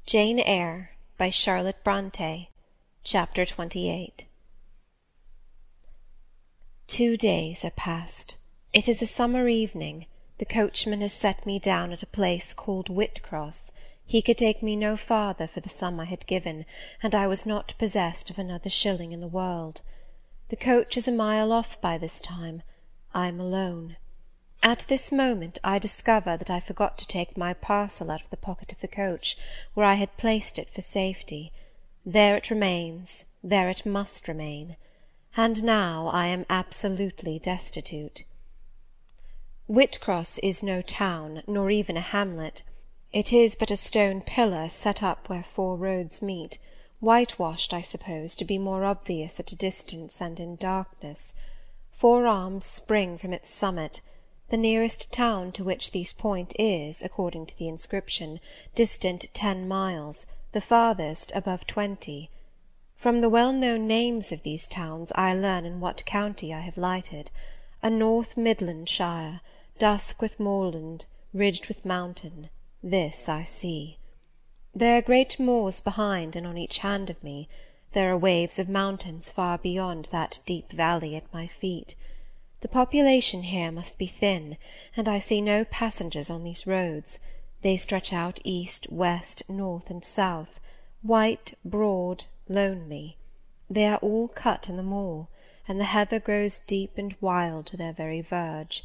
Jane Eyre by Charlotte Bronte. Chapter 28. 2 days are past. It is a summer evening. The coachman has set me down at a place called Whitcross. He could take me no farther for the sum I had given, and I was not possessed of another shilling in the world. The coach is a mile off by this time. I am alone. At this moment I discover that I forgot to take my parcel out of the pocket of the coach, where I had placed it for safety. There it remains, there it must remain, and now I am absolutely destitute. Whitcross is no town, nor even a hamlet. It is but a stone pillar set up where 4 roads meet, whitewashed, I suppose, to be more obvious at a distance and in darkness. 4 arms spring from its summit. The nearest town to which these point is, according to the inscription, distant 10 miles, the farthest above 20. From the well-known names of these towns I learn in what county I have lighted: a North Midland shire, dusk with moorland, ridged with mountain. This I see. There are great moors behind and on each hand of me. There are waves of mountains far beyond that deep valley at my feet. The population here must be thin, and I see no passengers on these roads. They stretch out east, west, north, and south, white, broad, lonely. They are all cut in the moor, and the heather grows deep and wild to their very verge.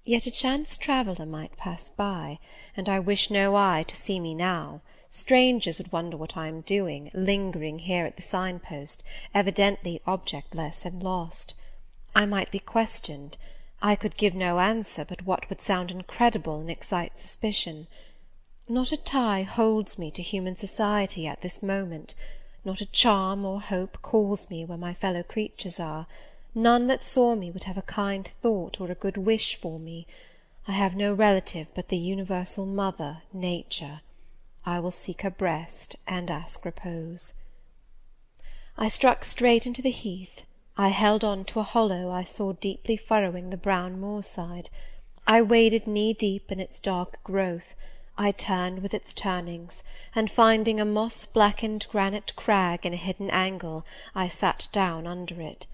Yet a chance traveller might pass by, and I wish no eye to see me now. Strangers would wonder what I am doing, lingering here at the sign-post, evidently objectless and lost. I might be questioned. I could give no answer but what would sound incredible and excite suspicion. Not a tie holds me to human society at this moment. Not a charm or hope calls me where my fellow creatures are. None that saw me would have a kind thought or a good wish for me. I have no relative but the universal mother, Nature. I will seek her breast and ask repose. I struck straight into the heath. I held on to a hollow I saw deeply furrowing the brown moor-side. I waded knee-deep in its dark growth. I turned with its turnings, and finding a moss-blackened granite crag in a hidden angle, I sat down under it.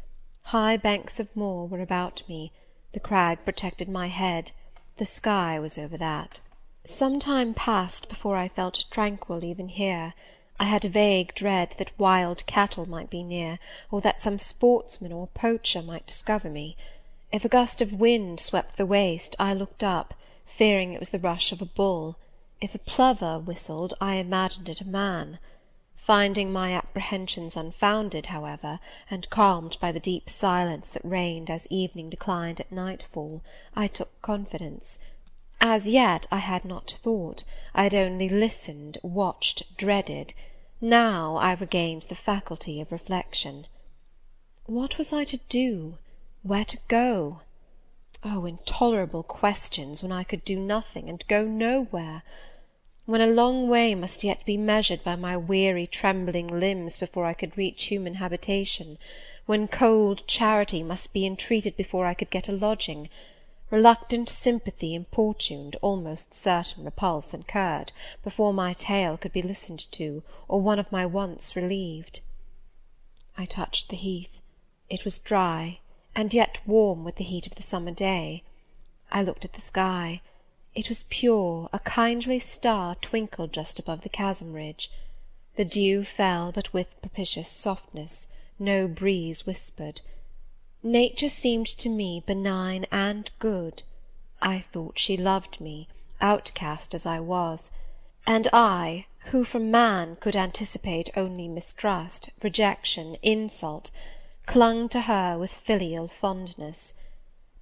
High banks of moor were about me. The crag protected my head. The sky was over that. Some time passed before I felt tranquil even here. I had a vague dread that wild cattle might be near, or that some sportsman or poacher might discover me. If a gust of wind swept the waste, I looked up, fearing it was the rush of a bull. If a plover whistled, I imagined it a man. Finding my apprehensions unfounded, however, and calmed by the deep silence that reigned as evening declined at nightfall, I took confidence. As yet I had not thought. I had only listened, watched, dreaded. Now I regained the faculty of reflection. What was I to do? Where to go? Oh, intolerable questions, when I could do nothing and go nowhere! When a long way must yet be measured by my weary trembling limbs before I could reach human habitation, when cold charity must be entreated before I could get a lodging, reluctant sympathy importuned, almost certain repulse incurred, before my tale could be listened to, or one of my wants relieved. I touched the heath. It was dry, and yet warm with the heat of the summer day. I looked at the sky. It was pure. A kindly star twinkled just above the chasm ridge. The dew fell, but with propitious softness. No breeze whispered. Nature seemed to me benign and good. I thought she loved me, outcast as I was, and I, who from man could anticipate only mistrust, rejection, insult, clung to her with filial fondness.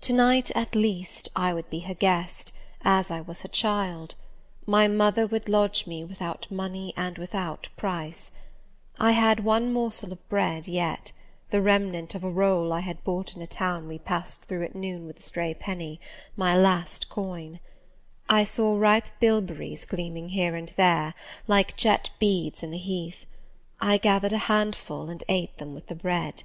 To-night, at least, I would be her guest, as I was her child. My mother would lodge me without money and without price. I had one morsel of bread yet, the remnant of a roll I had bought in a town we passed through at noon with a stray penny, my last coin. I saw ripe bilberries gleaming here and there, like jet beads in the heath. I gathered a handful and ate them with the bread.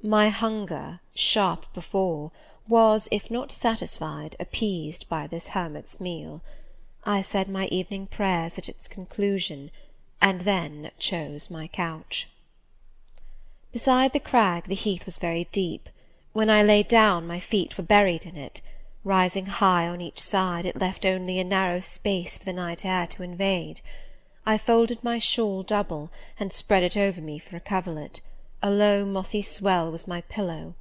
My hunger, sharp before, was, if not satisfied, appeased by this hermit's meal. I said my evening prayers at its conclusion. and then chose my couch. Beside the crag the heath was very deep. When I lay down, my feet were buried in it. Rising high on each side, it left only a narrow space for the night air to invade. I folded my shawl double, and spread it over me for a coverlet. A low mossy swell was my pillow.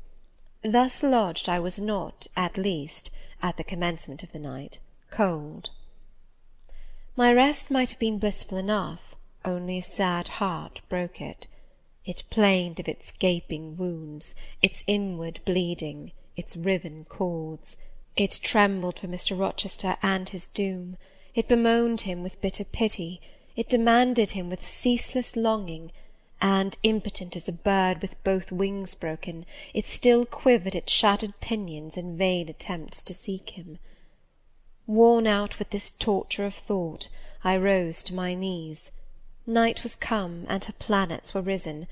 Thus lodged, I was not, at least, at the commencement of the night, cold. My rest might have been blissful enough, only a sad heart broke it. It plained of its gaping wounds, its inward bleeding, its riven cords. It trembled for Mr. Rochester and his doom. It bemoaned him with bitter pity. It demanded him with ceaseless longing, and, impotent as a bird with both wings broken, it still quivered its shattered pinions in vain attempts to seek him. Worn out with this torture of thought, I rose to my knees. Night was come, and her planets were risen,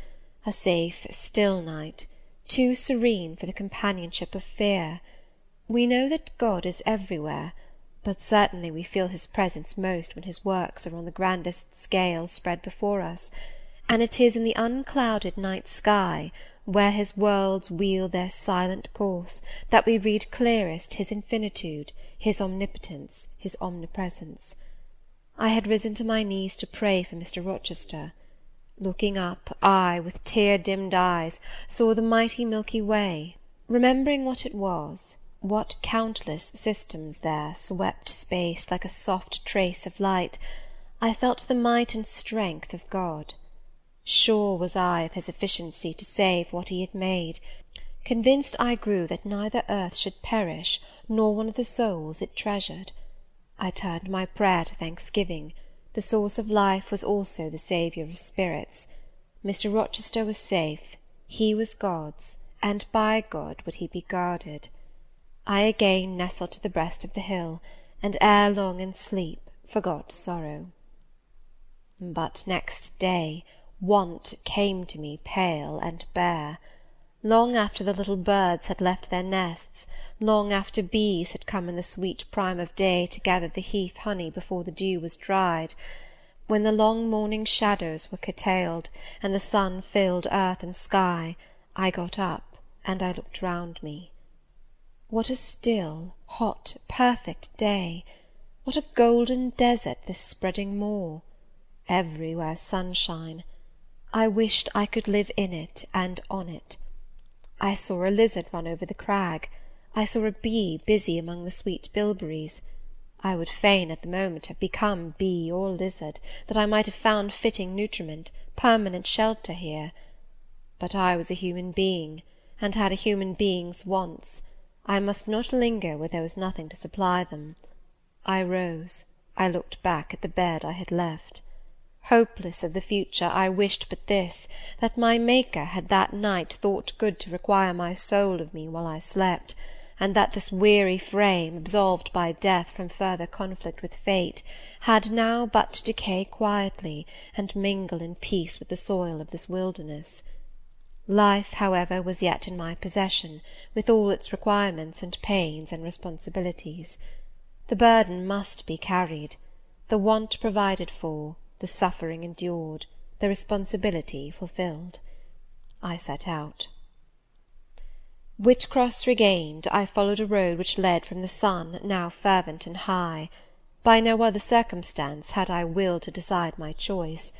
a safe, still night, too serene for the companionship of fear. We know that God is everywhere, but certainly we feel his presence most when his works are on the grandest scale spread before us, and it is in the unclouded night sky, where his worlds wheel their silent course, that we read clearest his infinitude, his omnipotence, his omnipresence. I had risen to my knees to pray for Mr. Rochester. Looking up, I, with tear-dimmed eyes, saw the mighty Milky Way. Remembering what it was, what countless systems there swept space like a soft trace of light, I felt the might and strength of God. Sure was I of his efficiency to save what he had made. Convinced I grew that neither earth should perish, nor one of the souls it treasured. I turned my prayer to thanksgiving. The source of life was also the Saviour of spirits. Mr. Rochester was safe, he was God's, and by God would he be guarded. I again nestled to the breast of the hill, and ere long in sleep forgot sorrow. But next day want came to me pale and bare. Long after the little birds had left their nests, long after bees had come in the sweet prime of day to gather the heath honey before the dew was dried, when the long morning shadows were curtailed, and the sun filled earth and sky, I got up, and I looked round me. What a still, hot, perfect day! What a golden desert this spreading moor! Everywhere sunshine. I wished I could live in it and on it. I saw a lizard run over the crag. I saw a bee busy among the sweet bilberries. I would fain at the moment have become bee or lizard, that I might have found fitting nutriment, permanent shelter here. But I was a human being, and had a human being's wants. I must not linger where there was nothing to supply them. I rose. I looked back at the bed I had left. Hopeless of the future, I wished but this, that my Maker had that night thought good to require my soul of me while I slept, and that this weary frame, absolved by death from further conflict with fate, had now but to decay quietly, and mingle in peace with the soil of this wilderness. Life, however, was yet in my possession, with all its requirements and pains and responsibilities. The burden must be carried, the want provided for, the suffering endured, the responsibility fulfilled. I set out. Whitcross regained, I followed a road which led from the sun, now fervent and high. By no other circumstance had I will to decide my choice.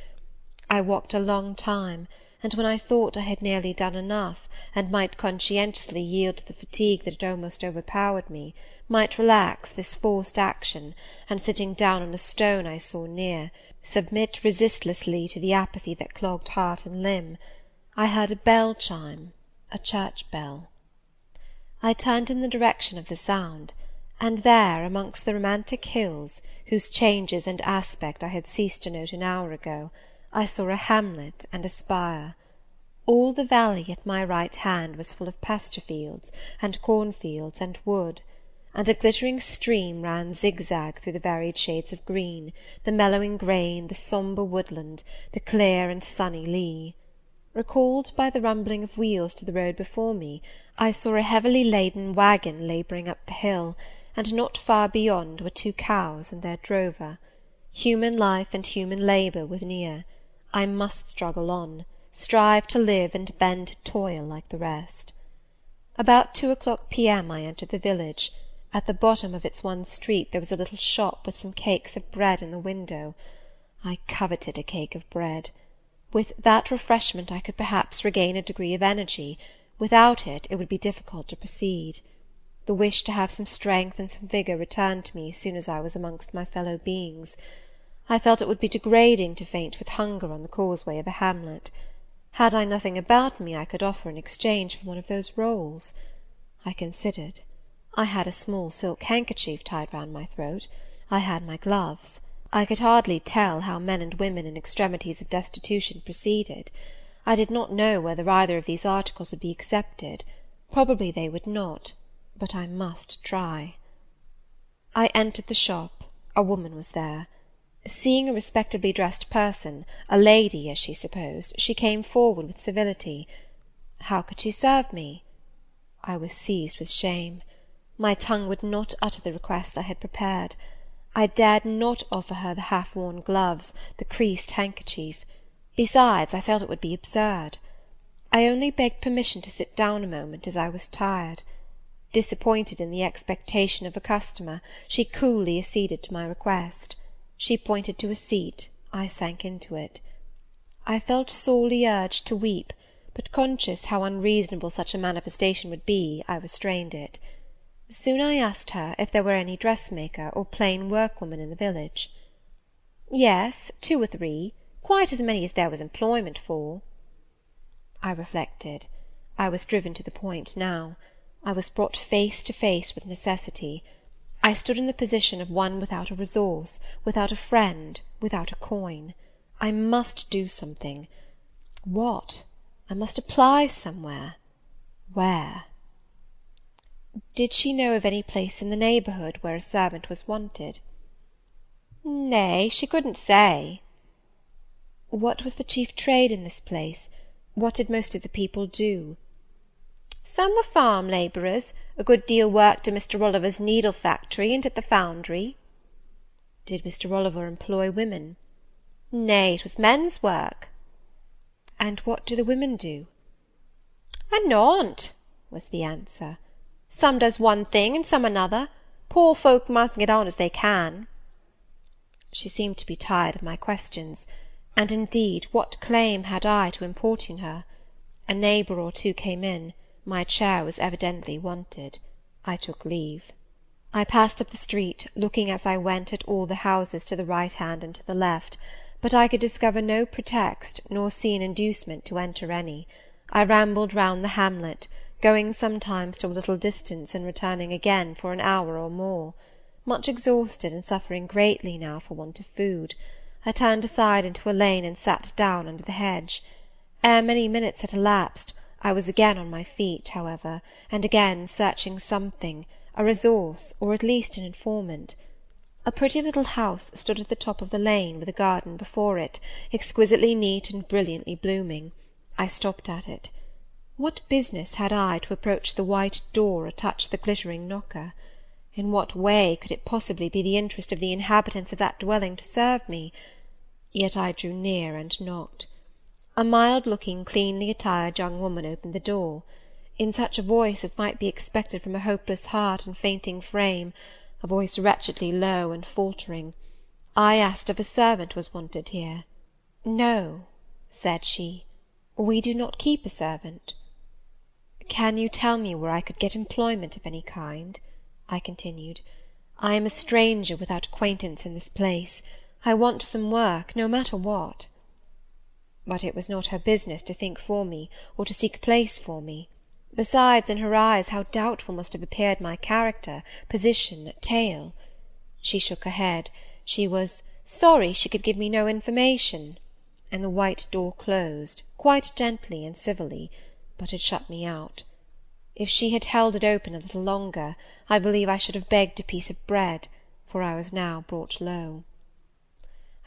I walked a long time, and when I thought I had nearly done enough, and might conscientiously yield to the fatigue that had almost overpowered me, might relax this forced action, and sitting down on a stone I saw near, submit resistlessly to the apathy that clogged heart and limb, I heard a bell chime, a church bell. I turned in the direction of the sound, and there, amongst the romantic hills, whose changes and aspect I had ceased to note an hour ago, I saw a hamlet and a spire. All the valley at my right hand was full of pasture fields, and cornfields, and wood, and a glittering stream ran zigzag through the varied shades of green, the mellowing grain, the sombre woodland, the clear and sunny lea. Recalled by the rumbling of wheels to the road before me, I saw a heavily laden waggon labouring up the hill, and not far beyond were 2 cows and their drover. Human life and human labour were near. I must struggle on, strive to live and bend to toil like the rest. About 2 o'clock p.m. I entered the village. At the bottom of its one street there was a little shop with some cakes of bread in the window. I coveted a cake of bread. With that refreshment I could perhaps regain a degree of energy; without it, it would be difficult to proceed. The wish to have some strength and some vigour returned to me as soon as I was amongst my fellow beings. I felt it would be degrading to faint with hunger on the causeway of a hamlet. Had I nothing about me I could offer in exchange for one of those rolls? I considered. I had a small silk handkerchief tied round my throat. I had my gloves. I could hardly tell how men and women in extremities of destitution proceeded. I did not know whether either of these articles would be accepted. Probably they would not, but I must try. I entered the shop. A woman was there. Seeing a respectably dressed person, a lady, as she supposed, she came forward with civility. How could she serve me? I was seized with shame. My tongue would not utter the request I had prepared. I dared not offer her the half-worn gloves, the creased handkerchief. Besides, I felt it would be absurd. I only begged permission to sit down a moment, as I was tired. Disappointed in the expectation of a customer, she coolly acceded to my request. She pointed to a seat. I sank into it. I felt sorely urged to weep, but conscious how unreasonable such a manifestation would be, I restrained it. Soon I asked her if there were any dressmaker or plain workwoman in the village. Yes, 2 or 3, quite as many as there was employment for. I reflected. I was driven to the point now. I was brought face to face with necessity. I stood in the position of one without a resource, without a friend, without a coin. I must do something. What? I must apply somewhere. Where? Did she know of any place in the neighbourhood where a servant was wanted? Nay, she couldn't say. What was the chief trade in this place? What did most of the people do? Some were farm labourers. A good deal worked in Mr. Rolliver's needle factory and at the foundry. Did Mr. Rolliver employ women? Nay, it was men's work. And what do the women do? A naunt, was the answer. Some does one thing, and some another. Poor folk must get on as they can. She seemed to be tired of my questions, and indeed what claim had I to importune her? A neighbour or two came in. My chair was evidently wanted. I took leave. I passed up the street, looking as I went at all the houses to the right hand and to the left, but I could discover no pretext, nor see an inducement to enter any. I rambled round the hamlet, going sometimes to a little distance and returning again for an hour or more. Much exhausted, and suffering greatly now for want of food, I turned aside into a lane and sat down under the hedge. Ere many minutes had elapsed, I was again on my feet, however, and again searching something, a resource, or at least an informant. A pretty little house stood at the top of the lane, with a garden before it, exquisitely neat and brilliantly blooming. I stopped at it. What business had I to approach the white door or touch the glittering knocker? In what way could it possibly be the interest of the inhabitants of that dwelling to serve me? Yet I drew near and knocked. A mild-looking, cleanly attired young woman opened the door. In such a voice as might be expected from a hopeless heart and fainting frame, a voice wretchedly low and faltering, I asked if a servant was wanted here. No, said she, we do not keep a servant. Can you tell me where I could get employment of any kind? I continued. I am a stranger without acquaintance in this place. I want some work, no matter what. But it was not her business to think for me, or to seek a place for me. Besides, in her eyes, how doubtful must have appeared my character, position, tale. She shook her head. She was sorry she could give me no information, and the white door closed, quite gently and civilly, but had shut me out. If she had held it open a little longer, I believe I should have begged a piece of bread, for I was now brought low.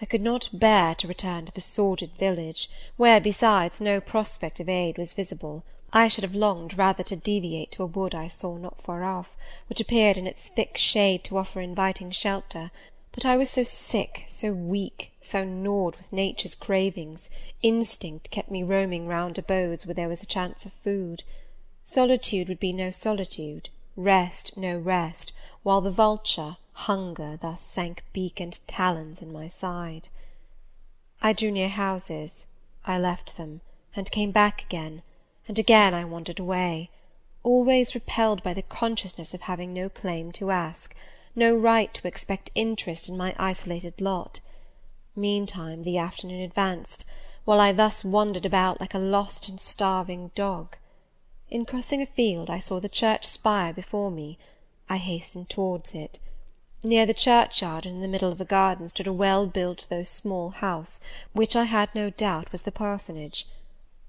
I could not bear to return to the sordid village, where, besides, no prospect of aid was visible. I should have longed rather to deviate to a wood I saw not far off, which appeared in its thick shade to offer inviting shelter, But I was so sick, so weak, so gnawed with nature's cravings, instinct kept me roaming round abodes where there was a chance of food. Solitude would be no solitude, rest no rest, while the vulture, hunger, thus sank beak and talons in my side. I drew near houses, I left them, and came back again, and again I wandered away, always repelled by the consciousness of having no claim to ask, no right to expect interest in my isolated lot. Meantime the afternoon advanced, while I thus wandered about like a lost and starving dog. In crossing a field I saw the church spire before me. I hastened towards it. Near the churchyard, and in the middle of a garden, stood a well-built though small house, which I had no doubt was the parsonage.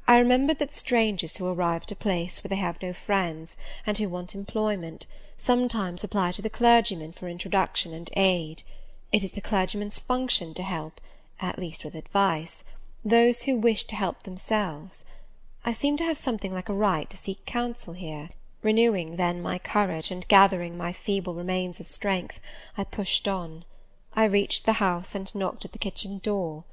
I remembered that strangers who arrive at a place where they have no friends, and who want employment, sometimes apply to the clergyman for introduction and aid. It is the clergyman's function to help, at least with advice, those who wish to help themselves. I seemed to have something like a right to seek counsel here. Renewing then my courage, and gathering my feeble remains of strength, I pushed on. I reached the house, and knocked at the kitchen door.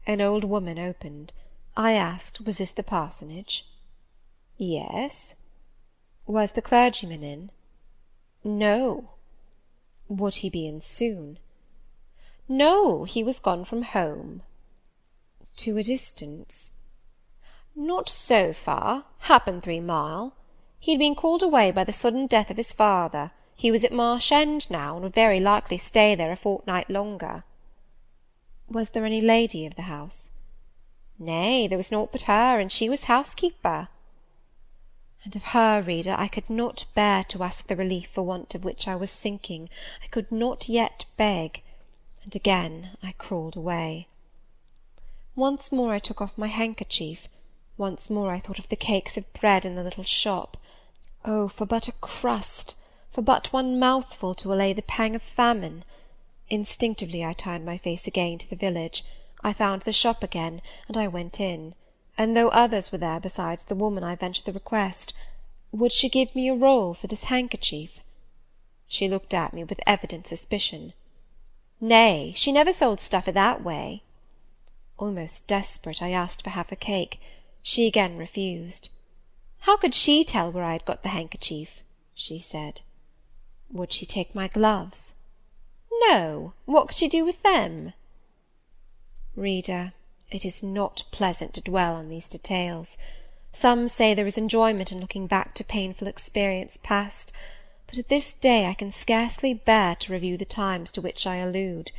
An old woman opened. I asked, was this the parsonage? Yes. Was the clergyman in? No. Would he be in soon? No, he was gone from home. To a distance? Not so far, happen 3 mile. He'd been called away by the sudden death of his father. He was at Marsh End now, and would very likely stay there a fortnight longer. Was there any lady of the house? Nay, there was naught but her, and she was housekeeper. And of her, reader, I could not bear to ask the relief for want of which I was sinking. I could not yet beg, and again I crawled away. Once more I took off my handkerchief. Once more I thought of the cakes of bread in the little shop. Oh, for but a crust, for but one mouthful to allay the pang of famine! Instinctively I turned my face again to the village. I found the shop again, and I went in, and though others were there besides the woman, I ventured the request, would she give me a roll for this handkerchief? She looked at me with evident suspicion. Nay, she never sold stuff that way. Almost desperate, I asked for half a cake. She again refused. How could she tell where I had got the handkerchief? She said. Would she take my gloves? No. What could she do with them? Reader, it is not pleasant to dwell on these details. Some say there is enjoyment in looking back to painful experience past, but at this day I can scarcely bear to review the times to which I allude.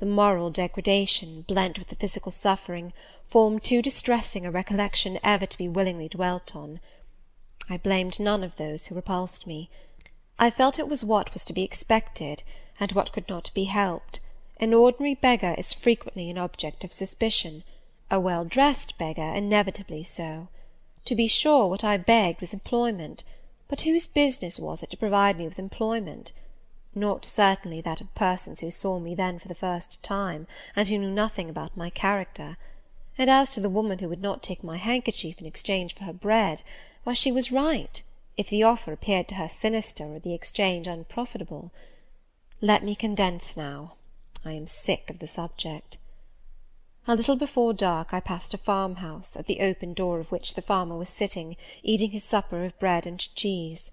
The moral degradation, blent with the physical suffering, form too distressing a recollection ever to be willingly dwelt on. I blamed none of those who repulsed me. I felt it was what was to be expected, and what could not be helped. An ordinary beggar is frequently an object of suspicion, a well-dressed beggar inevitably so. To be sure, what I begged was employment, but whose business was it to provide me with employment? Not certainly that of persons who saw me then for the first time, and who knew nothing about my character. And as to the woman who would not take my handkerchief in exchange for her bread, why, she was right, if the offer appeared to her sinister, or the exchange unprofitable. Let me condense now. I am sick of the subject. A little before dark I passed a farmhouse, at the open door of which the farmer was sitting, eating his supper of bread and cheese.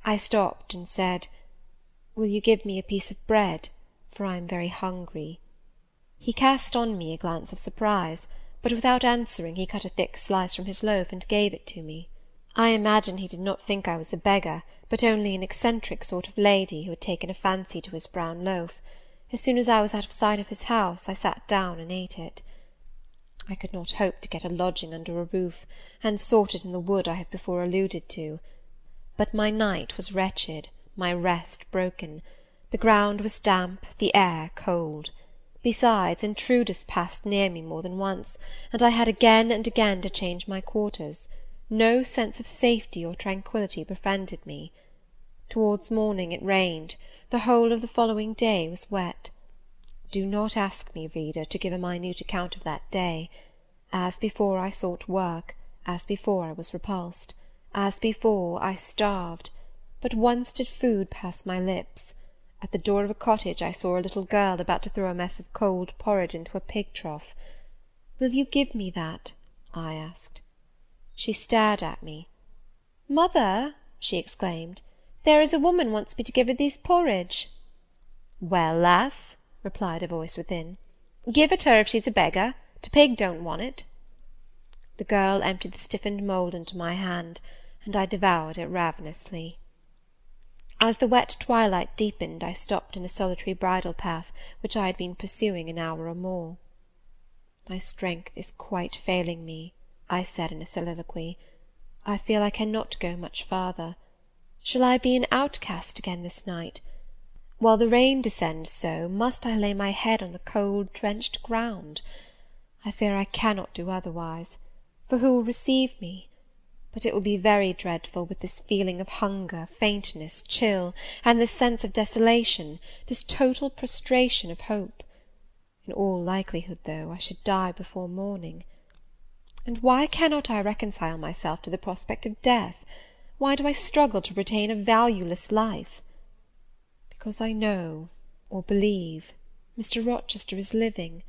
I stopped and said, "Will you give me a piece of bread? For I am very hungry." He cast on me a glance of surprise, but without answering he cut a thick slice from his loaf and gave it to me. I imagine he did not think I was a beggar, but only an eccentric sort of lady who had taken a fancy to his brown loaf. As soon as I was out of sight of his house, I sat down and ate it. I could not hope to get a lodging under a roof, and sought it in the wood I have before alluded to. But my night was wretched, my rest broken. The ground was damp, the air cold. Besides, intruders passed near me more than once, and I had again and again to change my quarters. No sense of safety or tranquillity befriended me. Towards morning it rained. The whole of the following day was wet. Do not ask me, reader, to give a minute account of that day. As before I sought work, as before I was repulsed, as before I starved. But once did food pass my lips. At the door of a cottage I saw a little girl about to throw a mess of cold porridge into a pig trough. "Will you give me that?" I asked. She stared at me. "Mother," she exclaimed, "there is a woman wants me to give her this porridge." "Well, lass," replied a voice within, "give it her if she's a beggar. T' pig don't want it." The girl emptied the stiffened mould into my hand, and I devoured it ravenously. As the wet twilight deepened, I stopped in a solitary bridle path which I had been pursuing an hour or more. "My strength is quite failing me," I said in a soliloquy. "I feel I cannot go much farther. Shall I be an outcast again this night? While the rain descends so, must I lay my head on the cold drenched ground? I fear I cannot do otherwise, for who will receive me? But it will be very dreadful, with this feeling of hunger, faintness, chill, and this sense of desolation, this total prostration of hope. In all likelihood, though, I should die before morning. And why cannot I reconcile myself to the prospect of death? Why do I struggle to retain a valueless life? Because I know, or believe, Mr. Rochester is living,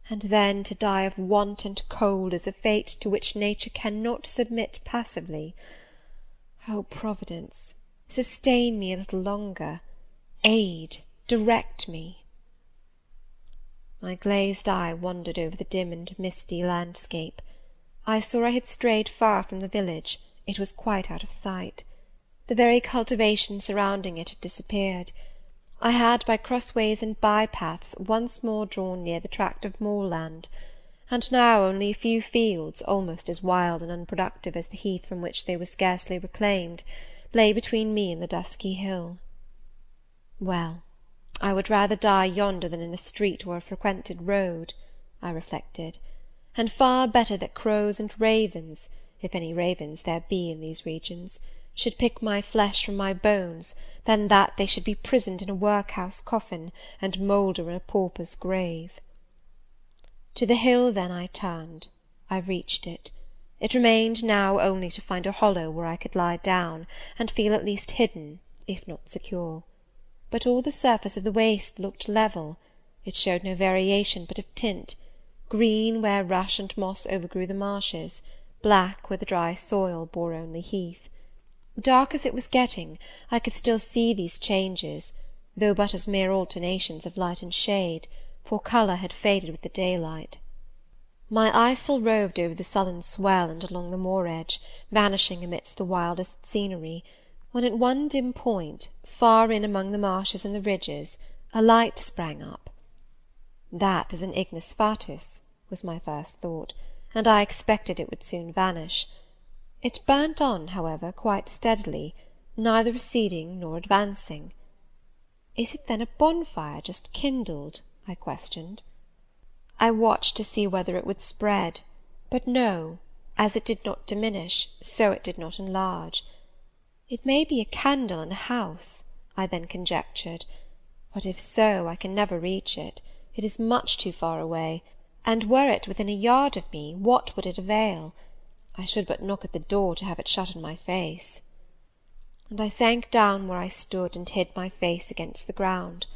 and then to die of want and cold is a fate to which nature cannot submit passively. O Providence, sustain me a little longer! Aid, direct me!" My glazed eye wandered over the dim and misty landscape. I saw I had strayed far from the village. It was quite out of sight. The very cultivation surrounding it had disappeared. I had, by crossways and by-paths, once more drawn near the tract of moorland, and now only a few fields, almost as wild and unproductive as the heath from which they were scarcely reclaimed, lay between me and the dusky hill. Well, I would rather die yonder than in a street or a frequented road, I reflected, and far better that crows and ravens, if any ravens there be in these regions, should pick my flesh from my bones, than that they should be prisoned in a workhouse coffin, and moulder in a pauper's grave. To the hill, then, I turned. I reached it. It remained now only to find a hollow where I could lie down, and feel at least hidden, if not secure. But all the surface of the waste looked level. It showed no variation but of tint, green where rush and moss overgrew the marshes, black where the dry soil bore only heath. Dark as it was getting, I could still see these changes, though but as mere alternations of light and shade, for colour had faded with the daylight. My eye still roved over the sullen swell and along the moor-edge, vanishing amidst the wildest scenery, when at one dim point, far in among the marshes and the ridges, a light sprang up. "That is an ignis fatuus," was my first thought, and I expected it would soon vanish. It burnt on, however, quite steadily, neither receding nor advancing. "Is it then a bonfire just kindled?" I questioned. I watched to see whether it would spread, but no, as it did not diminish, so it did not enlarge. It may be a candle in a house, I then conjectured, but if so, I can never reach it. It is much too far away, and were it within a yard of me, what would it avail? I should but knock at the door to have it shut in my face. And I sank down where I stood, and hid my face against the ground.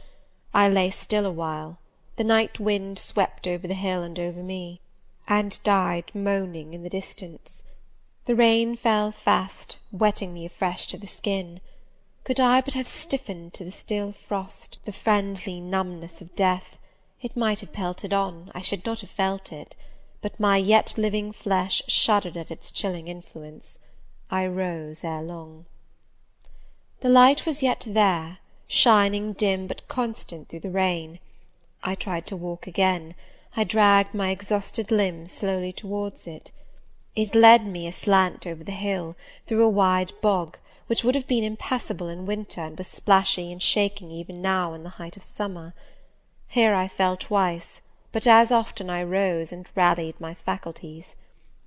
I lay still a while. The night wind swept over the hill and over me, and died moaning in the distance. The rain fell fast, wetting me afresh to the skin. Could I but have stiffened to the still frost, the friendly numbness of death, it might have pelted on, I should not have felt it, but my yet living flesh shuddered at its chilling influence. I rose ere long. The light was yet there, shining dim but constant through the rain. I tried to walk again. I dragged my exhausted limbs slowly towards it. It led me aslant over the hill, through a wide bog, which would have been impassable in winter, and was splashy and shaking even now in the height of summer. Here I fell twice, but as often I rose and rallied my faculties.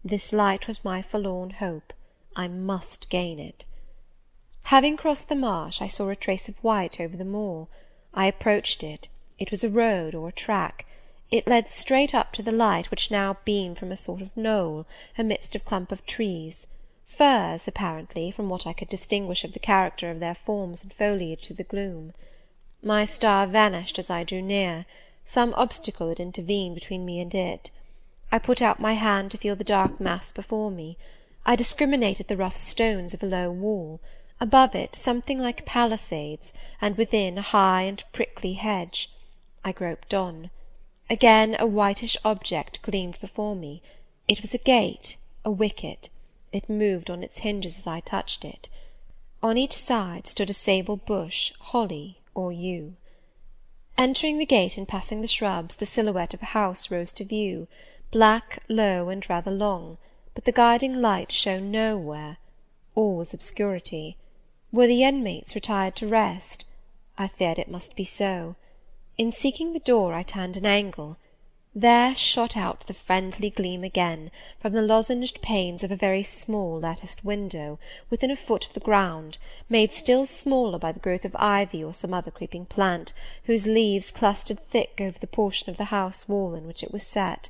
This light was my forlorn hope. I must gain it. Having crossed the marsh, I saw a trace of white over the moor. I approached it. It was a road or a track. It led straight up to the light, which now beamed from a sort of knoll, amidst a clump of trees, firs, apparently, from what I could distinguish of the character of their forms and foliage through the gloom. My star vanished as I drew near. Some obstacle had intervened between me and it. I put out my hand to feel the dark mass before me. I discriminated the rough stones of a low wall; above it something like palisades, and within a high and prickly hedge. I groped on. Again a whitish object gleamed before me. It was a gate, a wicket. It moved on its hinges as I touched it. On each side stood a sable bush, holly or yew. Entering the gate and passing the shrubs, the silhouette of a house rose to view, black, low, and rather long, but the guiding light shone nowhere. All was obscurity. Were the inmates retired to rest? I feared it must be so. In seeking the door I turned an angle. There shot out the friendly gleam again, from the lozenged panes of a very small latticed window, within a foot of the ground, made still smaller by the growth of ivy or some other creeping plant, whose leaves clustered thick over the portion of the house wall in which it was set.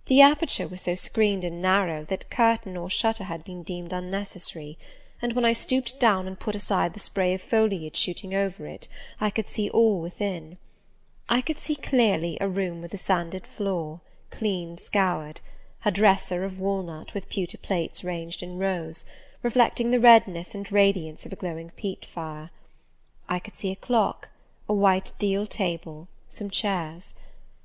The aperture was so screened and narrow that curtain or shutter had been deemed unnecessary, and when I stooped down and put aside the spray of foliage shooting over it, I could see all within. I could see clearly a room with a sanded floor, clean scoured, a dresser of walnut with pewter plates ranged in rows, reflecting the redness and radiance of a glowing peat fire. I could see a clock, a white deal table, some chairs.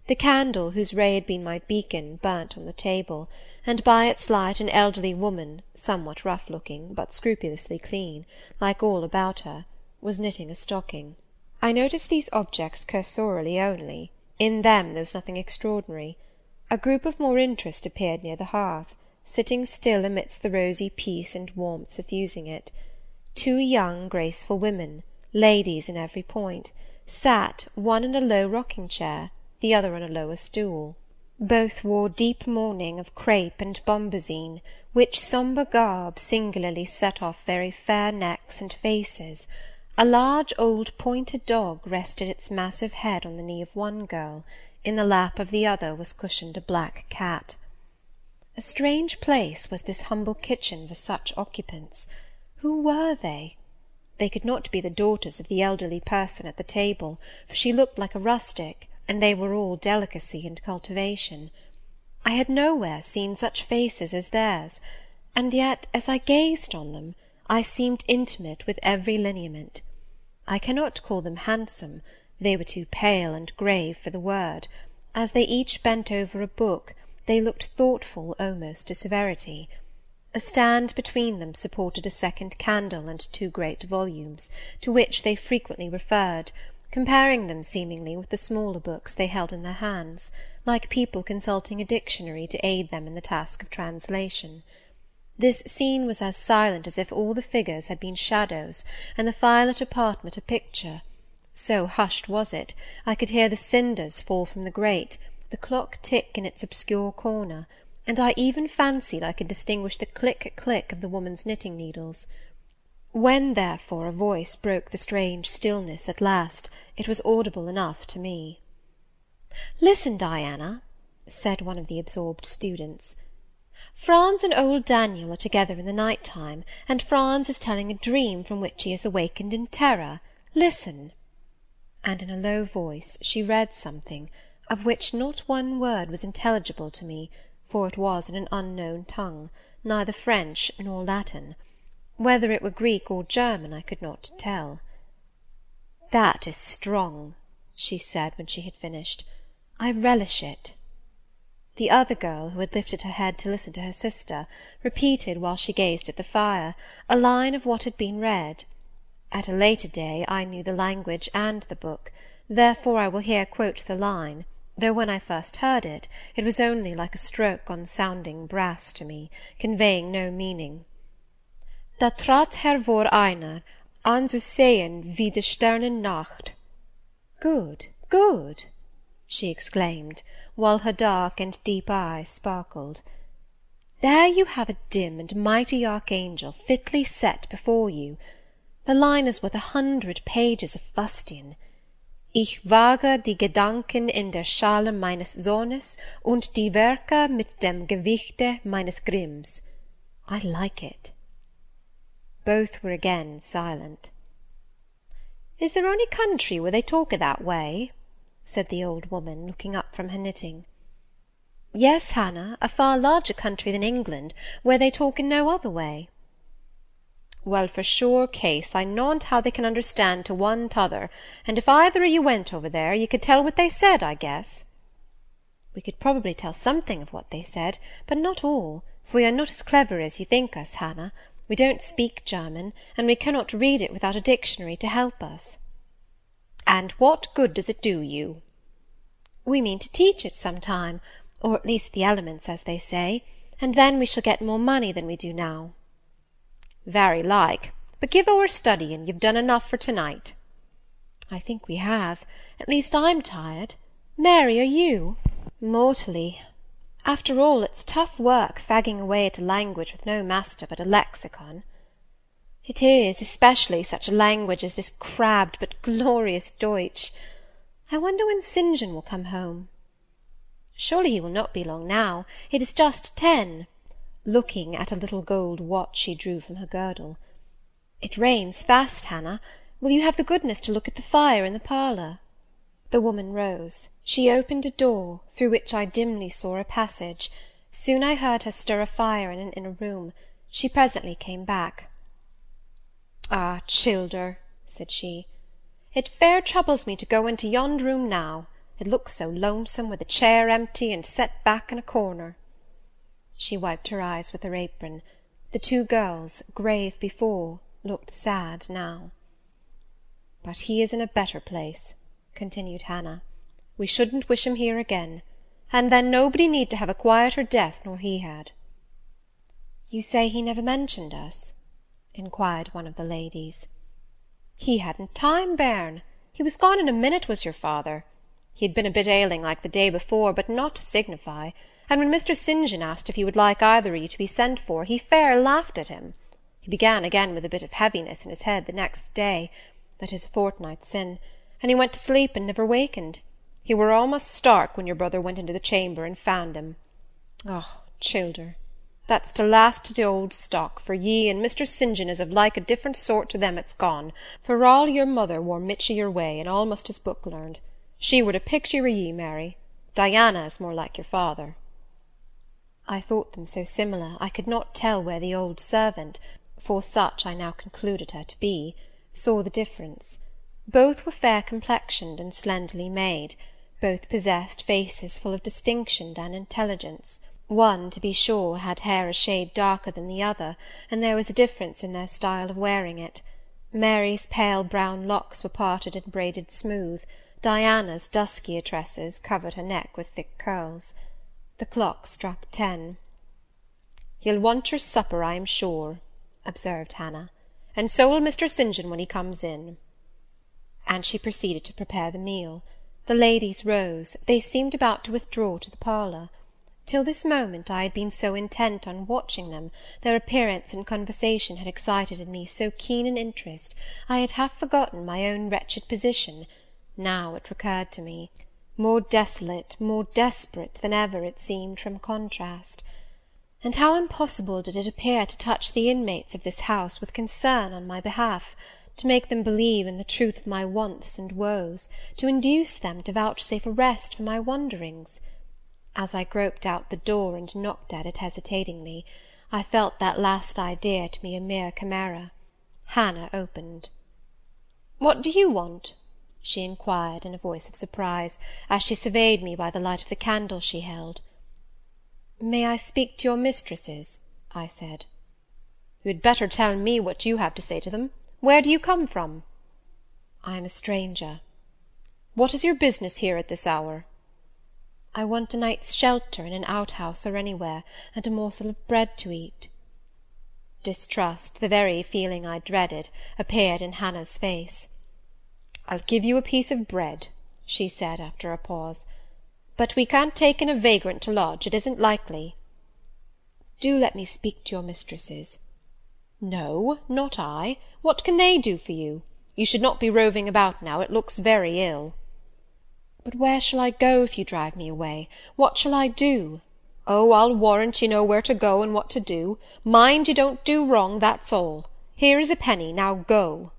The candle, whose ray had been my beacon, burnt on the table, and by its light an elderly woman, somewhat rough-looking, but scrupulously clean, like all about her, was knitting a stocking. I noticed these objects cursorily only. In them there was nothing extraordinary. A group of more interest appeared near the hearth, sitting still amidst the rosy peace and warmth suffusing it. Two young graceful women, ladies in every point, sat, one in a low rocking-chair, the other on a lower stool. Both wore deep mourning of crape and bombazine, which sombre garb singularly set off very fair necks and faces. A large old pointer dog rested its massive head on the knee of one girl. In the lap of the other was cushioned a black cat. A strange place was this humble kitchen for such occupants. Who were they? They could not be the daughters of the elderly person at the table, for she looked like a rustic, and they were all delicacy and cultivation. I had nowhere seen such faces as theirs, and yet, as I gazed on them, I seemed intimate with every lineament. I cannot call them handsome, they were too pale and grave for the word. As they each bent over a book, they looked thoughtful almost to severity. A stand between them supported a second candle and two great volumes, to which they frequently referred, comparing them seemingly with the smaller books they held in their hands, like people consulting a dictionary to aid them in the task of translation. This scene was as silent as if all the figures had been shadows, and the firelit apartment a picture. So hushed was it, I could hear the cinders fall from the grate, the clock tick in its obscure corner, and I even fancied I could distinguish the click-click of the woman's knitting needles. When, therefore, a voice broke the strange stillness at last, it was audible enough to me. "Listen, Diana," said one of the absorbed students. "Franz and old Daniel are together in the night-time, and Franz is telling a dream from which he has awakened in terror. Listen." And in a low voice she read something, of which not one word was intelligible to me, for it was in an unknown tongue, neither French nor Latin. Whether it were Greek or German I could not tell. "That is strong," she said when she had finished. "I relish it." The other girl, who had lifted her head to listen to her sister, repeated, while she gazed at the fire, a line of what had been read. At a later day I knew the language and the book, therefore I will here quote the line, though when I first heard it, it was only like a stroke on sounding brass to me, conveying no meaning. Da trat hervor einer, an zu sehen wie die Sterne Nacht. "Good, good," she exclaimed, while her dark and deep eyes sparkled. "There you have a dim and mighty archangel fitly set before you. The line is worth 100 pages of fustian. Ich wage die Gedanken in der Schale meines Sohnes und die Werke mit dem Gewichte meines Grimms. I like it." Both were again silent. "Is there ony country where they talk it that way?" said the old woman, looking up from her knitting. "Yes, Hannah, a far larger country than England, where they talk in no other way." "Well, for sure case, I knownt how they can understand to one t'other, and if either of you went over there, you could tell what they said, I guess." "We could probably tell something of what they said, but not all, for we are not as clever as you think us, Hannah. We don't speak German, and we cannot read it without a dictionary to help us." "And what good does it do you?" "We mean to teach it some time, or at least the elements, as they say, and then we shall get more money than we do now." "Very like. But give o'er studying. You've done enough for to-night." "I think we have. At least I'm tired. Mary, are you?" "Mortally. After all, it's tough work fagging away at a language with no master but a lexicon." "It is, especially such a language as this crabbed but glorious Deutsch. I wonder when St. John will come home." "Surely he will not be long now. It is just 10, looking at a little gold watch she drew from her girdle. "It rains fast, Hannah. Will you have the goodness to look at the fire in the parlour?" The woman rose. She opened a door, through which I dimly saw a passage. Soon I heard her stir a fire in an inner room. She presently came back. "Ah, childer," said she, "it fair troubles me to go into yond room now. It looks so lonesome, with the chair empty, and set back in a corner." She wiped her eyes with her apron. The two girls, grave before, looked sad now. "But he is in a better place," continued Hannah. "We shouldn't wish him here again, and then nobody need to have a quieter death nor he had." "You say he never mentioned us?" inquired one of the ladies. "He hadn't time, bairn. He was gone in a minute, was your father. He had been a bit ailing like the day before, but not to signify, and when Mr. St. John asked if he would like either of you to be sent for, he fair laughed at him. He began again with a bit of heaviness in his head the next day, that is a fortnight sin', and he went to sleep and never wakened. He were almost stark when your brother went into the chamber and found him. Oh, childer, that's to last to the old stock, for ye and Mr. St. John is of like a different sort to them that's gone, for all your mother wore mitch o' your way, and almost as book learned. She were a picture o' ye, Mary. Diana is more like your father." I thought them so similar, I could not tell where the old servant, for such I now concluded her to be, saw the difference. Both were fair-complexioned and slenderly made. Both possessed faces full of distinction and intelligence. One, to be sure, had hair a shade darker than the other, and there was a difference in their style of wearing it. Mary's pale brown locks were parted and braided smooth. Diana's duskier tresses covered her neck with thick curls. The clock struck 10. "You'll want your supper, I am sure," observed Hannah, "and so will Mr. St. John when he comes in." And she proceeded to prepare the meal. The ladies rose. They seemed about to withdraw to the parlour. Till this moment I had been so intent on watching them, their appearance and conversation had excited in me so keen an interest, I had half forgotten my own wretched position. Now it recurred to me, more desolate, more desperate than ever it seemed from contrast. And how impossible did it appear to touch the inmates of this house with concern on my behalf, to make them believe in the truth of my wants and woes, to induce them to vouchsafe a rest for my wanderings. As I groped out the door and knocked at it hesitatingly, I felt that last idea to be a mere chimera. Hannah opened. "What do you want?" she inquired in a voice of surprise, as she surveyed me by the light of the candle she held. "May I speak to your mistresses?" I said. "You had better tell me what you have to say to them. Where do you come from?" "I am a stranger." "What is your business here at this hour?" "I want a night's shelter in an outhouse or anywhere, and a morsel of bread to eat." Distrust, the very feeling I dreaded, appeared in Hannah's face. "I'll give you a piece of bread," she said after a pause, "but we can't take in a vagrant to lodge. It isn't likely." "Do let me speak to your mistresses." "No, not I. What can they do for you? You should not be roving about now. It looks very ill." "But where shall I go if you drive me away? What shall I do?" "Oh, I'll warrant you know where to go and what to do. Mind you don't do wrong, that's all. Here is a penny. Now go."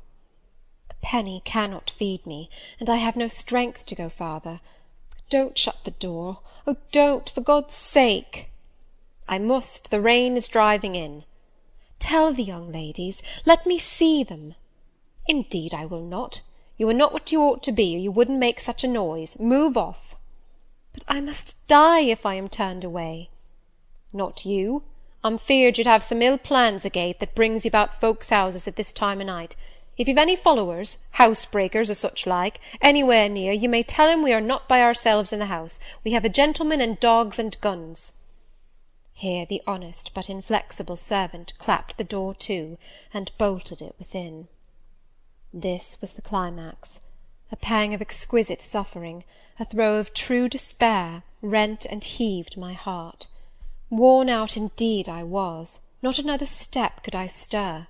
"A penny cannot feed me, and I have no strength to go farther. Don't shut the door. Oh, don't, for God's sake!" "I must. The rain is driving in." "Tell the young ladies. Let me see them." "Indeed I will not. You are not what you ought to be, or you wouldn't make such a noise. Move off." "But I must die if I am turned away." "Not you. I'm feared you'd have some ill plans agate that brings you about folks' houses at this time o' night. If you've any followers, housebreakers, or such like, anywhere near, you may tell 'em we are not by ourselves in the house. We have a gentleman and dogs and guns." Here the honest but inflexible servant clapped the door to, and bolted it within. This was the climax. A pang of exquisite suffering, a throe of true despair, rent and heaved my heart. Worn out indeed I was. Not another step could I stir.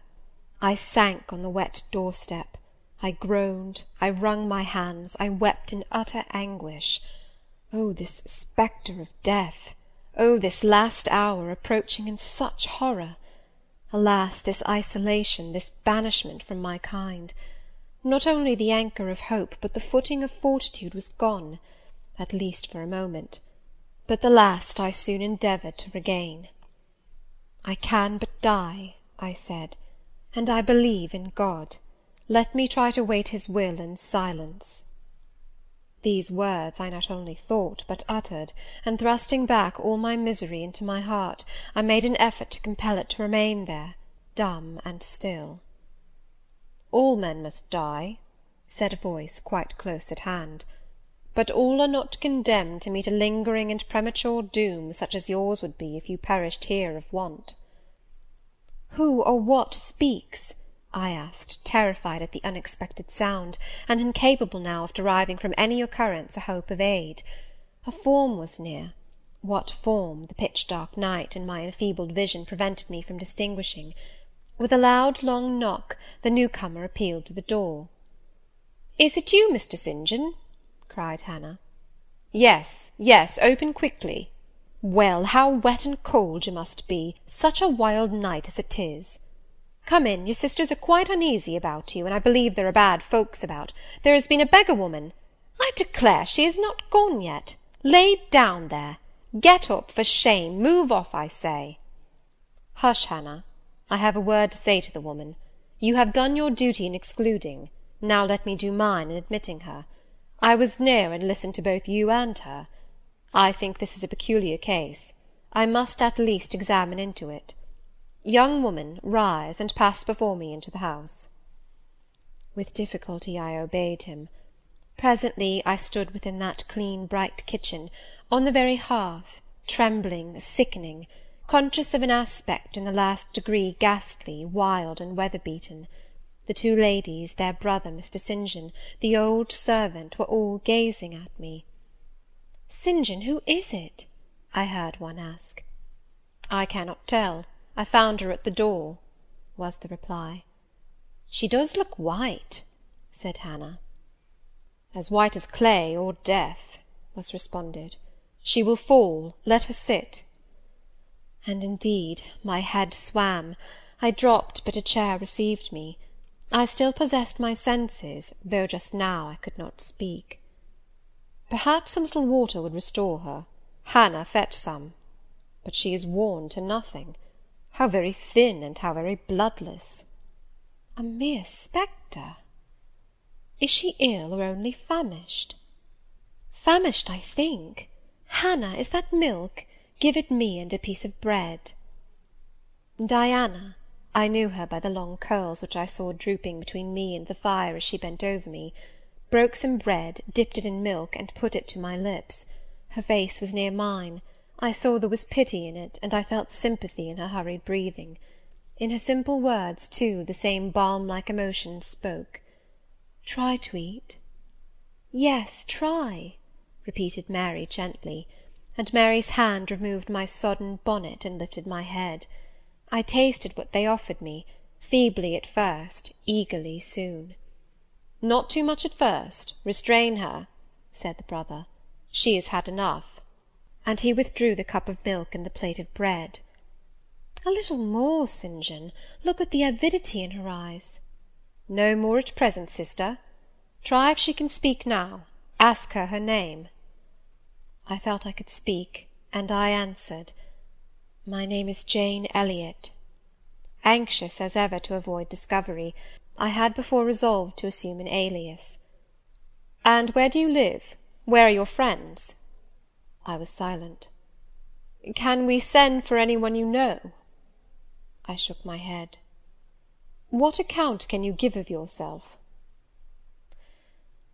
I sank on the wet door-step. I groaned, I wrung my hands, I wept in utter anguish. Oh, this spectre of death! Oh, this last hour approaching in such horror! Alas, this isolation, this banishment from my kind! Not only the anchor of hope, but the footing of fortitude was gone, at least for a moment, but the last I soon endeavoured to regain. "I can but die," I said, "and I believe in God. Let me try to wait his will in silence." These words I not only thought, but uttered, and thrusting back all my misery into my heart, I made an effort to compel it to remain there, dumb and still. "All men must die," said a voice quite close at hand, "but all are not condemned to meet a lingering and premature doom such as yours would be if you perished here of want." "Who or what speaks?" I asked, terrified at the unexpected sound, and incapable now of deriving from any occurrence a hope of aid. A form was near. What form, the pitch-dark night and my enfeebled vision prevented me from distinguishing. With a loud long knock, the new-comer appealed to the door. "Is it you, Mr. St. John?" cried Hannah. "Yes, yes, open quickly." "Well, how wet and cold you must be, such a wild night as it is!" "Come in, your sisters are quite uneasy about you, and I believe there are bad folks about. There has been a beggar-woman. I declare she is not gone yet. Lay down there. Get up, for shame. Move off, I say." "Hush, Hannah. I have a word to say to the woman. You have done your duty in excluding. Now let me do mine in admitting her. I was near and listened to both you and her. I think this is a peculiar case. I must at least examine into it. Young woman, rise, and pass before me into the house." With difficulty I obeyed him. Presently I stood within that clean bright kitchen, on the very hearth, trembling, sickening, conscious of an aspect in the last degree ghastly, wild, and weather-beaten. The two ladies, their brother, Mr. St. John, the old servant, were all gazing at me. "St. John, who is it?" I heard one ask. "I cannot tell. I found her at the door," was the reply. "She does look white," said Hannah. "As white as clay or death," was responded. "She will fall. Let her sit." And indeed my head swam. I dropped, but a chair received me. I still possessed my senses, though just now I could not speak. "Perhaps a little water would restore her. Hannah, fetch some. But she is worn to nothing. How very thin, and how very bloodless!" "A mere spectre! Is she ill, or only famished?" "Famished, I think. Hannah, is that milk? Give it me, and a piece of bread." Diana, I knew her by the long curls which I saw drooping between me and the fire as she bent over me, broke some bread, dipped it in milk, and put it to my lips. Her face was near mine. I saw there was pity in it, and I felt sympathy in her hurried breathing. In her simple words, too, the same balm-like emotion spoke. "Try to eat." "Yes, try," repeated Mary gently, and Mary's hand removed my sodden bonnet and lifted my head. I tasted what they offered me, feebly at first, eagerly soon. "Not too much at first. Restrain her," said the brother. "She has had enough." And he withdrew the cup of milk and the plate of bread. "A little more, St. John. Look at the avidity in her eyes." "No more at present, sister. Try if she can speak now. Ask her her name." I felt I could speak, and I answered, "My name is Jane Elliot." Anxious, as ever, to avoid discovery, I had before resolved to assume an alias. "And where do you live? Where are your friends?" I was silent. "Can we send for any one you know?" I shook my head. "What account can you give of yourself?"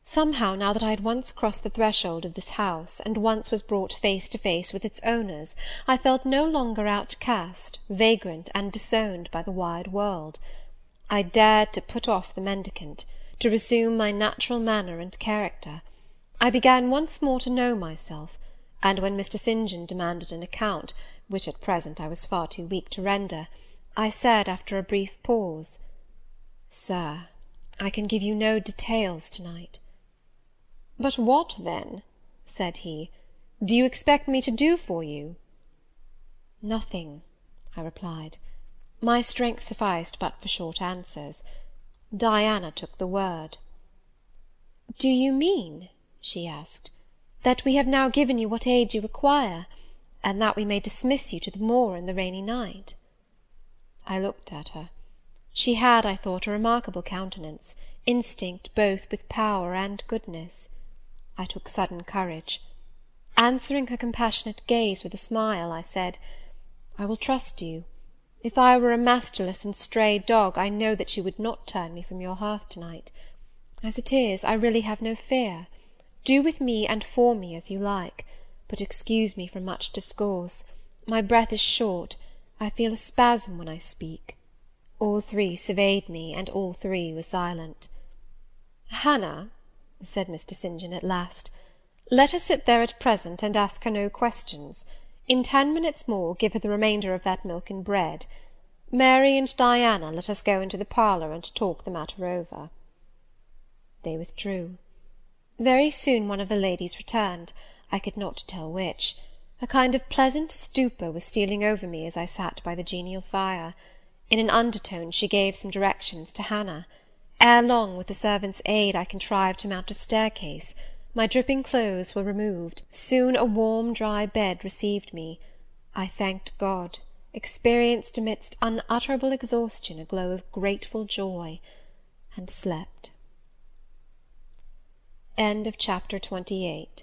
Somehow, now that I had once crossed the threshold of this house, and once was brought face to face with its owners, I felt no longer outcast, vagrant, and disowned by the wide world. I dared to put off the mendicant, to resume my natural manner and character. I began once more to know myself, and when Mr. St. John demanded an account, which at present I was far too weak to render, I said, after a brief pause, "Sir, I can give you no details to-night." "But what, then," said he, "do you expect me to do for you?" "Nothing," I replied. My strength sufficed but for short answers. Diana took the word. "Do you mean," she asked, "that we have now given you what aid you require, and that we may dismiss you to the moor in the rainy night?" I looked at her. She had, I thought, a remarkable countenance, instinct both with power and goodness. I took sudden courage. Answering her compassionate gaze with a smile, I said, "I will trust you. If I were a masterless and stray dog, I know that you would not turn me from your hearth to-night. As it is, I really have no fear. Do with me and for me as you like, but excuse me from much discourse. My breath is short. I feel a spasm when I speak." All three surveyed me, and all three were silent. "Hannah," said Mr. St. John at last, "let her sit there at present, and ask her no questions. In 10 minutes more, give her the remainder of that milk and bread. Mary and Diana, let us go into the parlour, and talk the matter over." They withdrew. Very soon one of the ladies returned, I could not tell which. A kind of pleasant stupor was stealing over me as I sat by the genial fire. In an undertone she gave some directions to Hannah. Ere long, with the servant's aid, I contrived to mount a staircase. My dripping clothes were removed. Soon a warm dry bed received me. I thanked God, experienced amidst unutterable exhaustion a glow of grateful joy, and slept. Chapter XXIX.